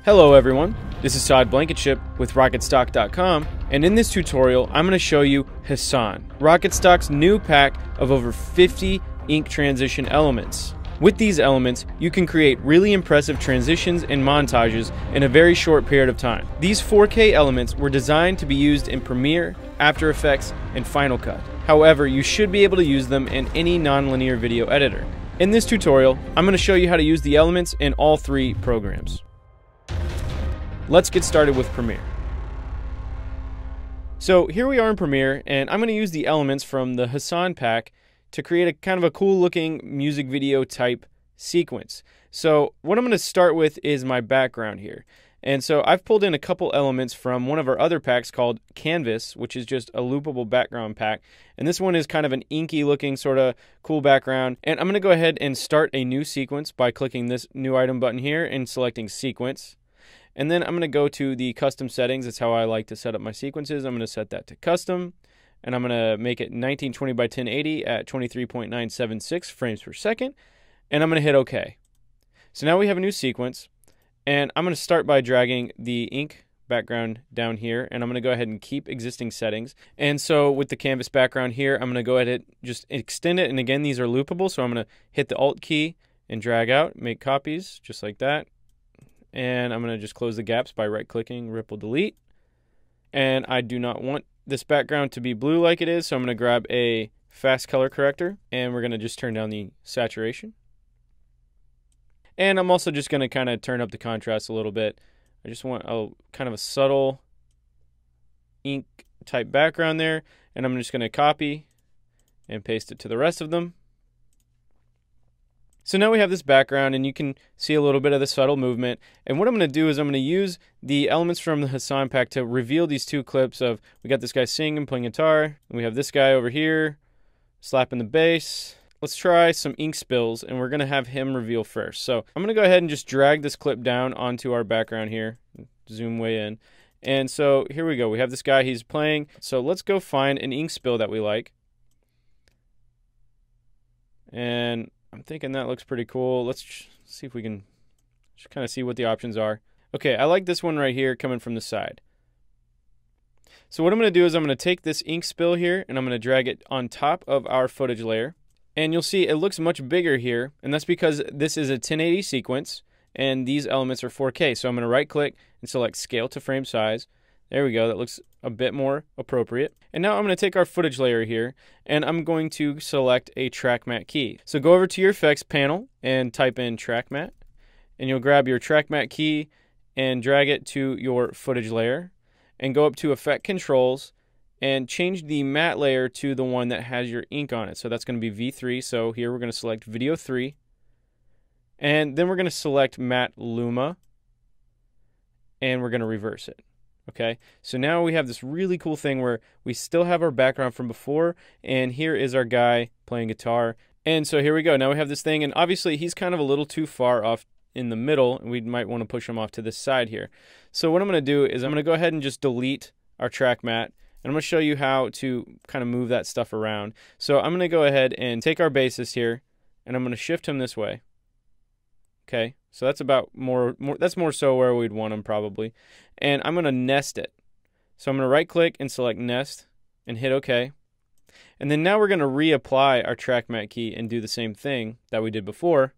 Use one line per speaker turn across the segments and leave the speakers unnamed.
Hello everyone, this is Todd Blankenship with RocketStock.com, and in this tutorial I'm going to show you Hisan, RocketStock's new pack of over 50 ink transition elements. With these elements, you can create really impressive transitions and montages in a very short period of time. These 4K elements were designed to be used in Premiere, After Effects, and Final Cut. However, you should be able to use them in any nonlinear video editor. In this tutorial, I'm going to show you how to use the elements in all three programs. Let's get started with Premiere. So here we are in Premiere, and I'm going to use the elements from the Hisan pack to create a kind of a cool looking music video type sequence. So what I'm going to start with is my background here. And so I've pulled in a couple elements from one of our other packs called Canvas, which is just a loopable background pack. And this one is kind of an inky looking sort of cool background. And I'm going to go ahead and start a new sequence by clicking this new item button here and selecting sequence. And then I'm going to go to the custom settings. That's how I like to set up my sequences. I'm going to set that to custom. And I'm going to make it 1920 by 1080 at 23.976 frames per second. And I'm going to hit OK. So now we have a new sequence. And I'm going to start by dragging the ink background down here. And I'm going to go ahead and keep existing settings. And so with the canvas background here, I'm going to go ahead and just extend it. And again, these are loopable. So I'm going to hit the Alt key and drag out, make copies just like that. And I'm going to just close the gaps by right-clicking, ripple delete. And I do not want this background to be blue like it is, so I'm going to grab a fast color corrector, and we're going to just turn down the saturation. And I'm also just going to kind of turn up the contrast a little bit. I just want a kind of a subtle ink type background there, and I'm just going to copy and paste it to the rest of them. So now we have this background, and you can see a little bit of the subtle movement. And what I'm going to do is I'm going to use the elements from the Hisan pack to reveal these two clips of, we got this guy singing, playing guitar, and we have this guy over here slapping the bass. Let's try some ink spills, and we're going to have him reveal first. So I'm going to go ahead and just drag this clip down onto our background here, zoom way in. And so here we go. We have this guy, he's playing. So let's go find an ink spill that we like. And I'm thinking that looks pretty cool. Let's see if we can just kind of see what the options are. Okay, I like this one right here coming from the side. So what I'm going to do is I'm going to take this ink spill here and I'm going to drag it on top of our footage layer. And you'll see it looks much bigger here, and that's because this is a 1080 sequence and these elements are 4K. So I'm going to right click and select scale to frame size. There we go, that looks a bit more appropriate. And now I'm going to take our footage layer here, and I'm going to select a track matte key. So go over to your effects panel and type in track matte, and you'll grab your track matte key and drag it to your footage layer, and go up to effect controls, and change the matte layer to the one that has your ink on it. So that's going to be V3, so here we're going to select Video 3, and then we're going to select Matte Luma, and we're going to reverse it. Okay, so now we have this really cool thing where we still have our background from before, and here is our guy playing guitar. And so here we go. Now we have this thing, and obviously he's kind of a little too far off in the middle, and we might want to push him off to this side here. So what I'm going to do is I'm going to go ahead and just delete our track matte, and I'm going to show you how to kind of move that stuff around. So I'm going to go ahead and take our bassist here, and I'm going to shift him this way. Okay, so that's about that's more so where we'd want them probably. And I'm going to nest it. So I'm going to right click and select nest and hit OK. And then now we're going to reapply our track matte key and do the same thing that we did before.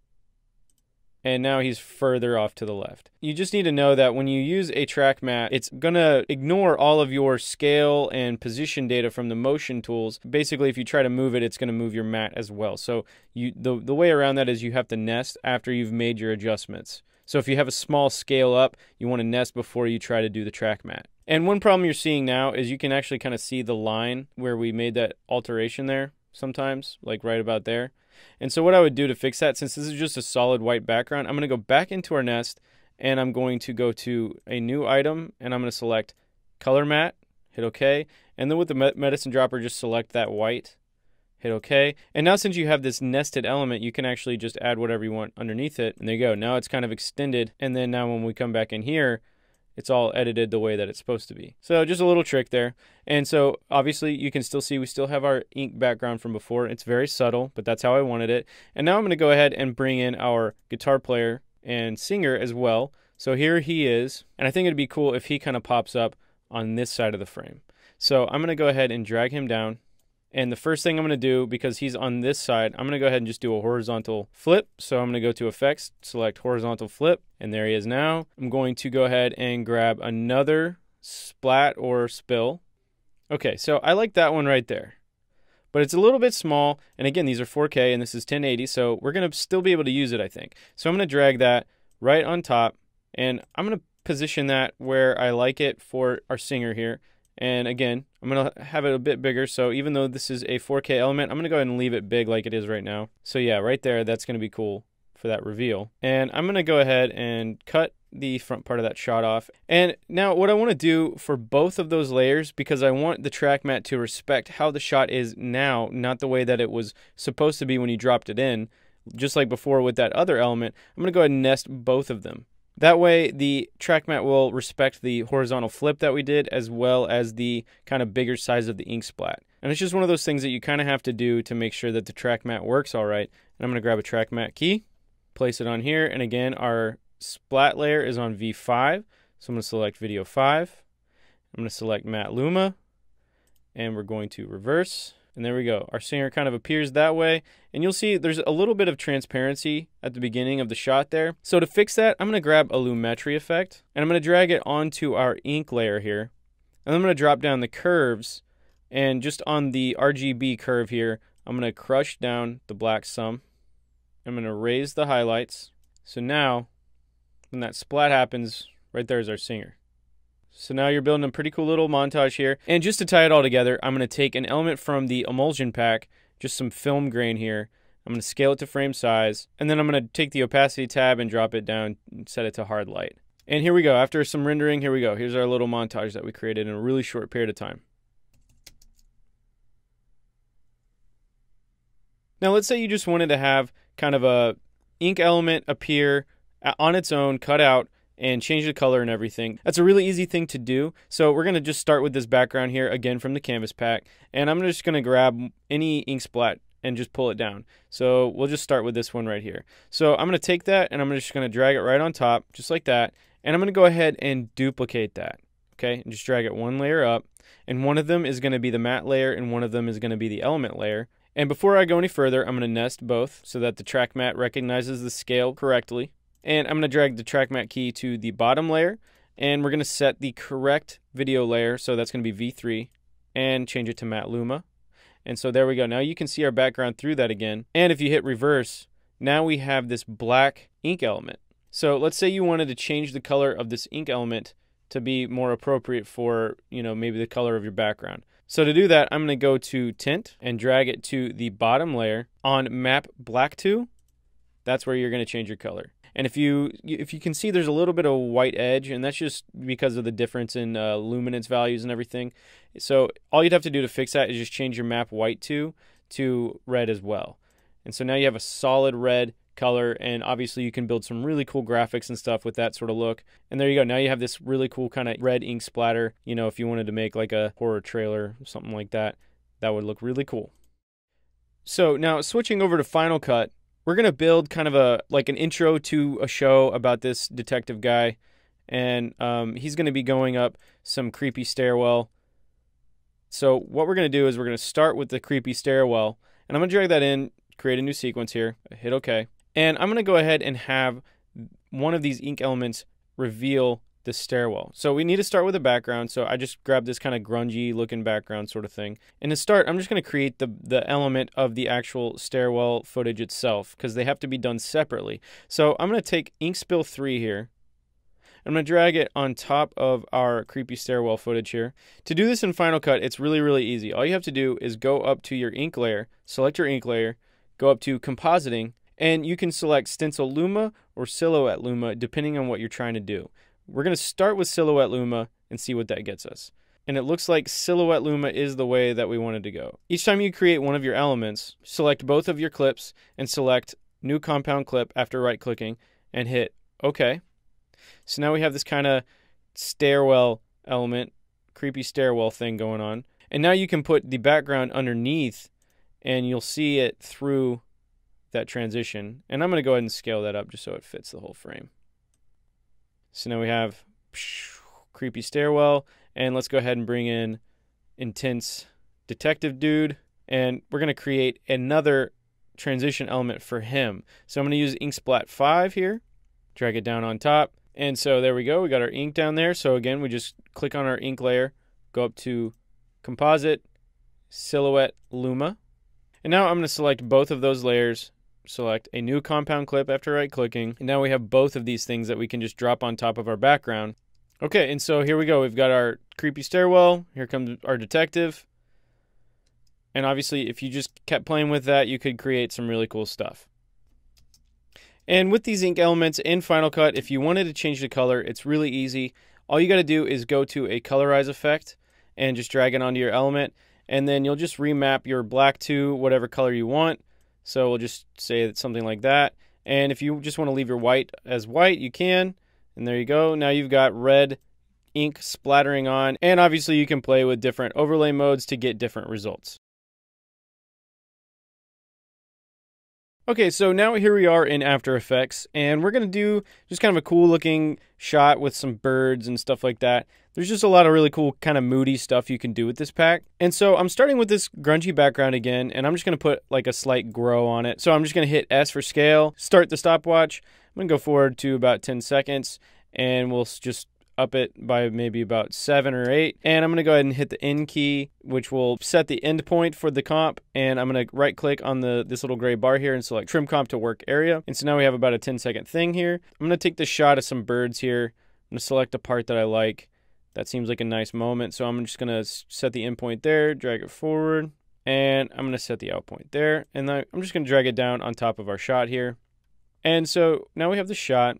And now he's further off to the left. You just need to know that when you use a track matte, it's going to ignore all of your scale and position data from the motion tools. Basically, if you try to move it, it's going to move your matte as well. So the way around that is you have to nest after you've made your adjustments. So if you have a small scale up, you want to nest before you try to do the track matte. And one problem you're seeing now is you can actually kind of see the line where we made that alteration there sometimes, like right about there. And so what I would do to fix that, since this is just a solid white background, I'm going to go back into our nest, and I'm going to go to a new item, and I'm going to select color matte, hit OK, and then with the medicine dropper, just select that white, hit OK. And now since you have this nested element, you can actually just add whatever you want underneath it, and there you go. Now it's kind of extended, and then now when we come back in here, it's all edited the way that it's supposed to be. So just a little trick there. And so obviously you can still see we still have our ink background from before. It's very subtle, but that's how I wanted it. And now I'm going to go ahead and bring in our guitar player and singer as well. So here he is, and I think it'd be cool if he kind of pops up on this side of the frame. So I'm going to go ahead and drag him down. And the first thing I'm going to do, because he's on this side, I'm going to go ahead and just do a horizontal flip. So I'm going to go to Effects, select Horizontal Flip, and there he is now. I'm going to go ahead and grab another splat or spill. Okay, so I like that one right there. But it's a little bit small, and again, these are 4K, and this is 1080, so we're going to still be able to use it, I think. So I'm going to drag that right on top, and I'm going to position that where I like it for our singer here. And again, I'm going to have it a bit bigger, so even though this is a 4K element, I'm going to go ahead and leave it big like it is right now. So yeah, right there, that's going to be cool for that reveal. And I'm going to go ahead and cut the front part of that shot off. And now what I want to do for both of those layers, because I want the track matte to respect how the shot is now, not the way that it was supposed to be when you dropped it in, just like before with that other element, I'm going to go ahead and nest both of them. That way, the track matte will respect the horizontal flip that we did, as well as the kind of bigger size of the ink splat. And it's just one of those things that you kind of have to do to make sure that the track matte works all right. And I'm going to grab a track matte key, place it on here, and again, our splat layer is on V5. So I'm going to select Video 5. I'm going to select Matte Luma, and we're going to reverse. And there we go. Our singer kind of appears that way. And you'll see there's a little bit of transparency at the beginning of the shot there. So to fix that, I'm going to grab a lumetri effect, and I'm going to drag it onto our ink layer here. And I'm going to drop down the curves, and just on the RGB curve here, I'm going to crush down the black sum. I'm going to raise the highlights. So now, when that splat happens, right there is our singer. So now you're building a pretty cool little montage here. And just to tie it all together, I'm going to take an element from the emulsion pack, just some film grain here. I'm going to scale it to frame size, and then I'm going to take the opacity tab and drop it down and set it to hard light. And here we go. After some rendering, here we go. Here's our little montage that we created in a really short period of time. Now let's say you just wanted to have kind of a ink element appear on its own, cut out, and change the color and everything. That's a really easy thing to do. So we're going to just start with this background here, again from the canvas pack. And I'm just going to grab any ink splat and just pull it down. So we'll just start with this one right here. So I'm going to take that, and I'm just going to drag it right on top, just like that. And I'm going to go ahead and duplicate that. Okay, and just drag it one layer up. And one of them is going to be the matte layer, and one of them is going to be the element layer. And before I go any further, I'm going to nest both so that the track matte recognizes the scale correctly. And I'm going to drag the track matte key to the bottom layer, and we're going to set the correct video layer, so that's going to be V3, and change it to Matte Luma. And so there we go. Now you can see our background through that again. And if you hit reverse, now we have this black ink element. So let's say you wanted to change the color of this ink element to be more appropriate for, maybe the color of your background. So to do that, I'm going to go to Tint and drag it to the bottom layer. On Map Black to, that's where you're going to change your color. And if you can see, there's a little bit of a white edge, and that's just because of the difference in luminance values and everything. So all you'd have to do to fix that is just change your map white to red as well. And so now you have a solid red color, and obviously you can build some really cool graphics and stuff with that sort of look. And there you go. Now you have this really cool kind of red ink splatter. If you wanted to make like a horror trailer or something like that, that would look really cool. So now switching over to Final Cut, we're going to build kind of an intro to a show about this detective guy. And he's going to be going up some creepy stairwell. So what we're going to do is we're going to start with the creepy stairwell. And I'm going to drag that in, create a new sequence here, hit OK. And I'm going to go ahead and have one of these ink elements reveal the stairwell. So we need to start with a background. So I just grabbed this kind of grungy looking background sort of thing. And to start, I'm just going to create the element of the actual stairwell footage itself, because they have to be done separately. So I'm going to take ink spill 3 here. I'm going to drag it on top of our creepy stairwell footage here. To do this in Final Cut, it's really, really easy. All you have to do is go up to your ink layer, select your ink layer, go up to compositing, and you can select stencil luma or silhouette luma depending on what you're trying to do. We're going to start with Silhouette Luma and see what that gets us. And it looks like Silhouette Luma is the way that we wanted to go. Each time you create one of your elements, select both of your clips and select New Compound Clip after right-clicking and hit OK. So now we have this kind of stairwell element, creepy stairwell thing going on. And now you can put the background underneath and you'll see it through that transition. And I'm going to go ahead and scale that up just so it fits the whole frame. So now we have creepy stairwell, and let's go ahead and bring in intense detective dude, and we're going to create another transition element for him. So I'm going to use ink splat 5 here, drag it down on top, and so there we go. We got our ink down there. So again, we just click on our ink layer, go up to composite, silhouette, luma, and now I'm going to select both of those layers, select a new compound clip after right clicking, and now we have both of these things that we can just drop on top of our background. Okay, and so here we go. We've got our creepy stairwell. Here comes our detective. And obviously, if you just kept playing with that, you could create some really cool stuff. And with these ink elements in Final Cut, if you wanted to change the color, it's really easy. All you got to do is go to a colorize effect and just drag it onto your element. And then you'll just remap your black to whatever color you want. So we'll just say it's something like that. And if you just want to leave your white as white, you can. And there you go. Now you've got red ink splattering on. And obviously you can play with different overlay modes to get different results. Okay, so now here we are in After Effects, and we're going to do just kind of a cool looking shot with some birds and stuff like that. There's just a lot of really cool kind of moody stuff you can do with this pack. And so I'm starting with this grungy background again, and I'm just going to put like a slight grow on it. So I'm just going to hit S for scale, start the stopwatch. I'm going to go forward to about 10 seconds, and we'll just up it by maybe about 7 or 8. And I'm going to go ahead and hit the N key, which will set the end point for the comp. And I'm going to right click on this little gray bar here and select trim comp to work area. And so now we have about a 10-second thing here. I'm going to take the shot of some birds here. I'm going to select a part that I like. That seems like a nice moment. So I'm just going to set the end point there, drag it forward, and I'm going to set the out point there. And I'm just going to drag it down on top of our shot here. And so now we have the shot,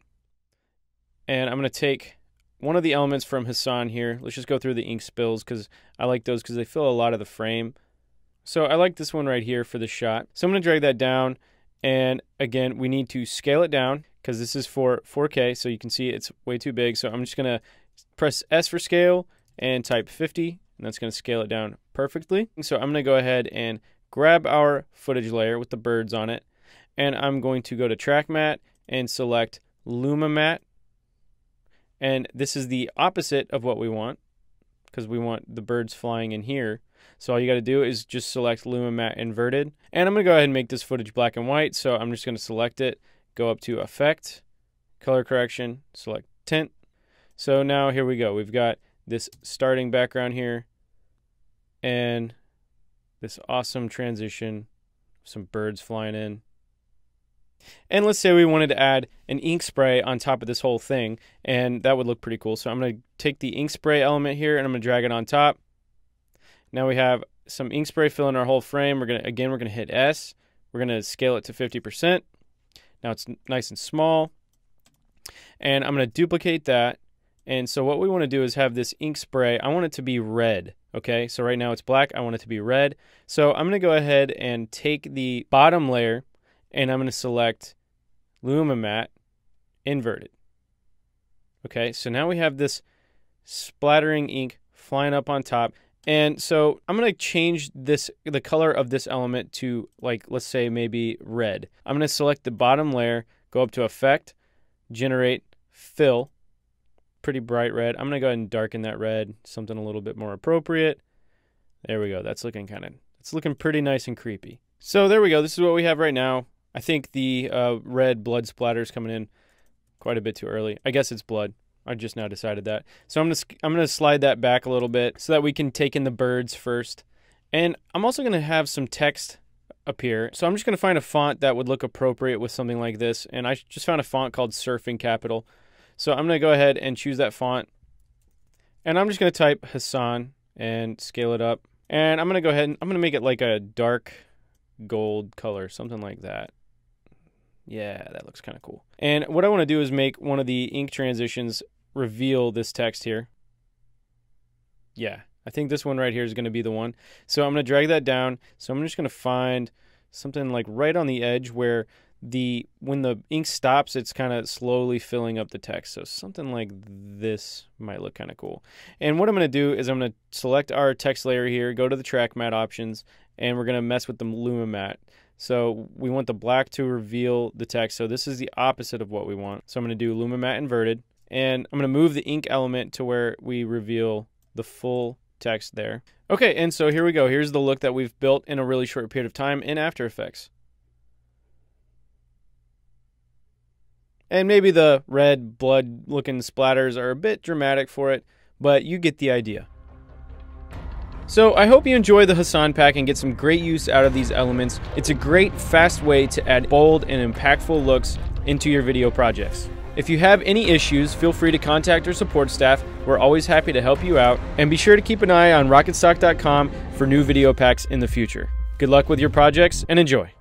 and I'm going to take one of the elements from Hisan here. Let's just go through the ink spills because I like those because they fill a lot of the frame. So I like this one right here for the shot. So I'm going to drag that down. And again, we need to scale it down because this is for 4K. So you can see it's way too big. So I'm just going to press S for scale and type 50. And that's going to scale it down perfectly. So I'm going to go ahead and grab our footage layer with the birds on it. And I'm going to go to Track Matte and select Luma Matte. And this is the opposite of what we want because we want the birds flying in here. So all you got to do is just select Luma Matte Inverted. And I'm going to go ahead and make this footage black and white. So I'm just going to select it, go up to Effect, Color Correction, select Tint. So now here we go. We've got this starting background here and this awesome transition, some birds flying in. And let's say we wanted to add an ink spray on top of this whole thing, and that would look pretty cool. So I'm going to take the ink spray element here, and I'm going to drag it on top. Now we have some ink spray filling our whole frame. We're going to hit S. We're going to scale it to 50%. Now it's nice and small. And I'm going to duplicate that. And so what we want to do is have this ink spray. I want it to be red. Okay, so right now it's black. I want it to be red. So I'm going to go ahead and take the bottom layer, and I'm going to select Luma Matte Inverted. Okay, so now we have this splattering ink flying up on top. And so I'm going to change the color of this element to, like, let's say maybe red. I'm going to select the bottom layer, go up to Effect, Generate Fill, pretty bright red. I'm going to go ahead and darken that red, something a little bit more appropriate. There we go. That's looking it's looking pretty nice and creepy. So there we go. This is what we have right now. I think the red blood splatter is coming in quite a bit too early. I guess it's blood. I just now decided that. So I'm gonna slide that back a little bit so that we can take in the birds first. And I'm also gonna have some text appear. So I'm just gonna find a font that would look appropriate with something like this. And I just found a font called Surfing Capital. So I'm gonna go ahead and choose that font. And I'm just gonna type Hisan and scale it up. And I'm gonna go ahead and I'm gonna make it like a dark gold color, something like that. Yeah, that looks kind of cool. And what I want to do is make one of the ink transitions reveal this text here. Yeah, I think this one right here is going to be the one. So I'm going to drag that down. So I'm just going to find something like right on the edge where when the ink stops, it's kind of slowly filling up the text. So something like this might look kind of cool. And what I'm going to do is I'm going to select our text layer here, go to the Track Matte options, and we're going to mess with the Luma Matte. So we want the black to reveal the text. So this is the opposite of what we want. So I'm going to do Luma Matte Inverted. and I'm going to move the ink element to where we reveal the full text there. Okay, and so here we go. Here's the look that we've built in a really short period of time in After Effects. And maybe the red blood looking splatters are a bit dramatic for it, but you get the idea. So I hope you enjoy the Hisan pack and get some great use out of these elements. It's a great, fast way to add bold and impactful looks into your video projects. If you have any issues, feel free to contact our support staff. We're always happy to help you out. And be sure to keep an eye on RocketStock.com for new video packs in the future. Good luck with your projects and enjoy.